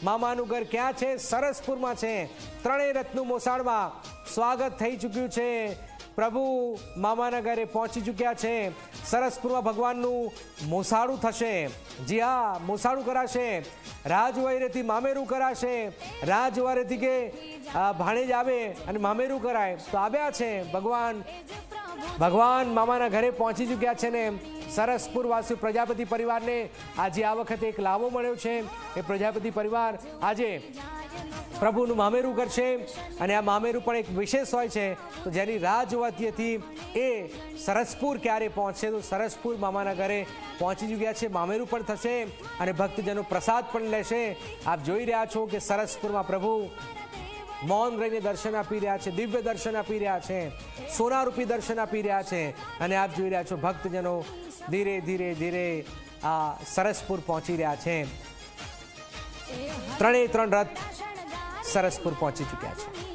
મામાનું ઘર ક્યાં છે? સરસપુરમાં છે। ત્રણેય રથનું મોસાળમાં સ્વાગત થઈ ચૂક્યું છે। પ્રભુ મામાના ઘરે પહોંચી ચૂક્યા છે। સરસપુરમાં ભગવાનનું મોસાળું થશે। જી હા, મોસાળું કરાશે। રાજવારેથી મામેરું કરાશે। રાજવારેથી કે ભાણેજ આવે અને મામેરું કરાય તો આવ્યા છે। ભગવાન મામાના ઘરે પહોંચી ચૂક્યા છે ને સરસપુર વાસી પ્રજાપતિ પરિવારને આજે આ વખતે એક લાવો મળ્યો છે। એ પ્રજાપતિ પરિવાર આજે પ્રભુનું મામેરું કરશે અને આ મામેરું પણ એક વિશેષ હોય છે। તો જેની રાહ જોવાતી હતી એ સરસપુર ક્યારે પહોંચશે તો સરસપુર મામાના ઘરે પહોંચી ચૂક્યા છે। મામેરું પણ થશે અને ભક્તજનો પ્રસાદ પણ લેશે। આપ જોઈ રહ્યા છો કે સરસપુરમાં પ્રભુ મૌન રહીને દર્શન આપી રહ્યા છે, દિવ્ય દર્શન આપી રહ્યા છે, સોનારૂપી દર્શન આપી રહ્યા છે અને આપ જોઈ રહ્યા છો ભક્તજનો ધીરે ધીરે ધીરે આ સરસપુર પહોંચી રહ્યા છે। ત્રણેય ત્રણ રથ સરસપુર પહોંચી ચૂક્યા છે।